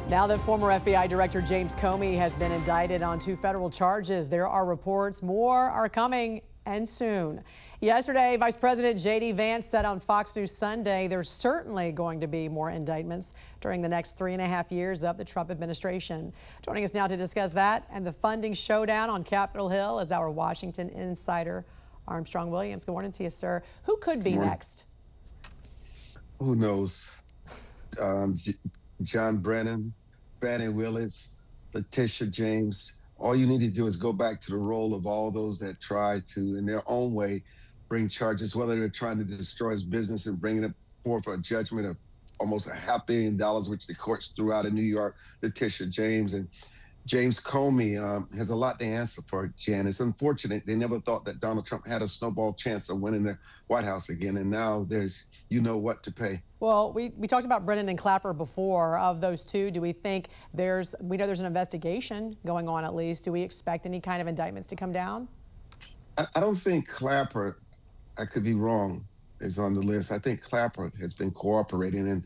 Now that former FBI Director James Comey has been indicted on 2 federal charges, there are reports more are coming, and soon. Yesterday, Vice President J.D. Vance said on Fox News Sunday there's certainly going to be more indictments during the next 3.5 years of the Trump administration. Joining us now to discuss that and the funding showdown on Capitol Hill is our Washington insider, Armstrong Williams. Good morning to you, sir. Who could be next? Who knows? John Brennan, Fannie Willis, Letitia James. All you need to do is go back to the role of all those that tried to, in their own way, bring charges, whether they're trying to destroy his business and bringing it forth a judgment of almost $500 million, which the courts threw out in New York. Letitia James and James Comey has a lot to answer for, Jan. It's unfortunate. They never thought that Donald Trump had a snowball chance of winning the White House again, and now there's what to pay. Well, we talked about Brennan and Clapper before. Of those two, do we think we know there's an investigation going on at least. Do we expect any kind of indictments to come down? I don't think Clapper, I could be wrong, is on the list. I think Clapper has been cooperating, and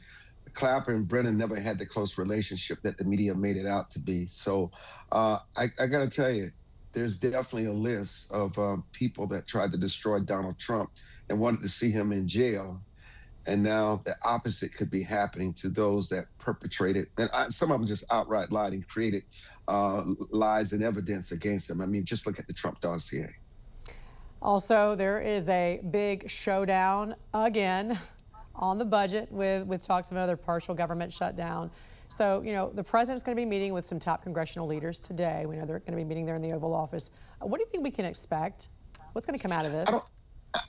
Clapper and Brennan never had the close relationship that the media made it out to be. So I got to tell you, there's definitely a list of people that tried to destroy Donald Trump and wanted to see him in jail. And now the opposite could be happening to those that perpetrated, and some of them just outright lied and created lies and evidence against him. I mean, just look at the Trump dossier. Also, there is a big showdown again on the budget with talks of another partial government shutdown. So, the president's going to be meeting with some top congressional leaders today. We know they're going to be meeting there in the Oval Office. What do you think we can expect? What's going to come out of this?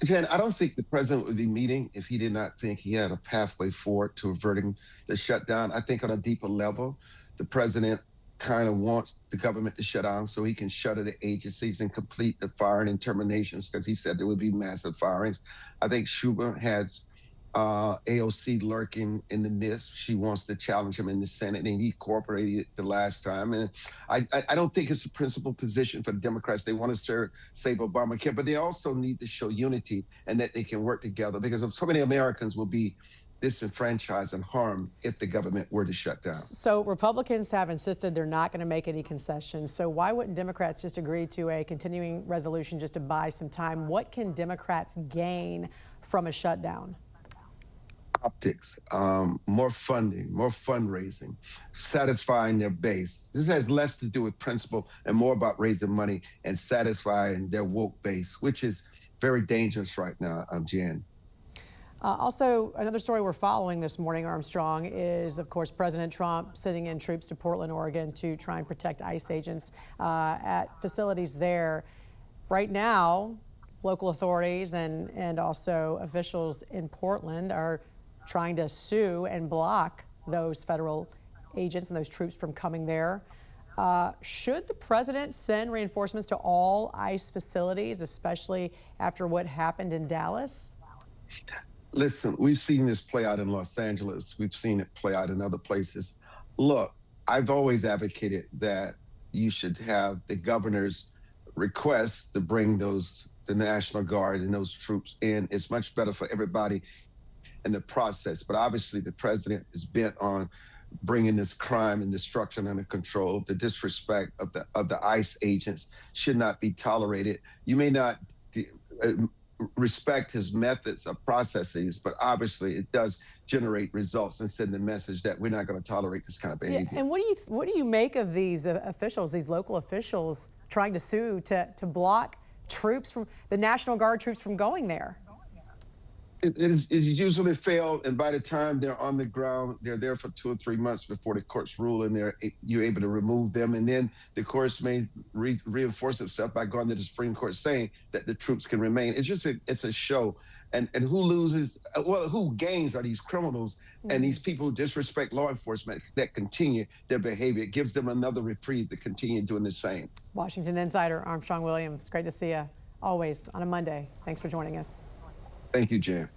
Jen, I don't think the president would be meeting if he did not think he had a pathway forward to averting the shutdown. I think on a deeper level, the president kind of wants the government to shut down so he can shutter the agencies and complete the firing and terminations, because he said there would be massive firings. I think Schumer has AOC lurking in the midst. She wants to challenge him in the Senate, and he cooperated the last time. And I don't think it's a principal position for the Democrats. They want to save Obamacare, but they also need to show unity and that they can work together, because so many Americans will be disenfranchised and harmed if the government were to shut down. So Republicans have insisted they're not going to make any concessions. So why wouldn't Democrats just agree to a continuing resolution just to buy some time? What can Democrats gain from a shutdown? Optics, more funding, more fundraising, satisfying their base. This has less to do with principle and more about raising money and satisfying their woke base, which is very dangerous right now, Jan. Also, another story we're following this morning, Armstrong, is, of course, President Trump sending in troops to Portland, Oregon to try and protect ICE agents at facilities there. Right now, local authorities and also officials in Portland are trying to sue and block those federal agents and those troops from coming there. Should the president send reinforcements to all ICE facilities, especially after what happened in Dallas? Listen, we've seen this play out in Los Angeles. We've seen it play out in other places. Look, I've always advocated that you should have the governor's request to bring the National Guard and those troops in. It's much better for everybody in the process. But obviously the president is bent on bringing this crime and destruction under control. The disrespect of the ICE agents should not be tolerated. You may not respect his methods of processes, but obviously it does generate results and send the message that we're not going to tolerate this kind of behavior. Yeah, and what do you make of these officials, these local officials trying to sue to block troops from the National Guard troops from going there? It's usually failed, and by the time they're on the ground, they're there for 2 or 3 months before the courts rule, and you're able to remove them. And then the courts may reinforce itself by going to the Supreme Court saying that the troops can remain. It's just it's a show. And who loses? Well, who gains are these criminals and these people who disrespect law enforcement that continue their behavior. It gives them another reprieve to continue doing the same. Washington insider Armstrong Williams, great to see you always on a Monday. Thanks for joining us. Thank you, Jan.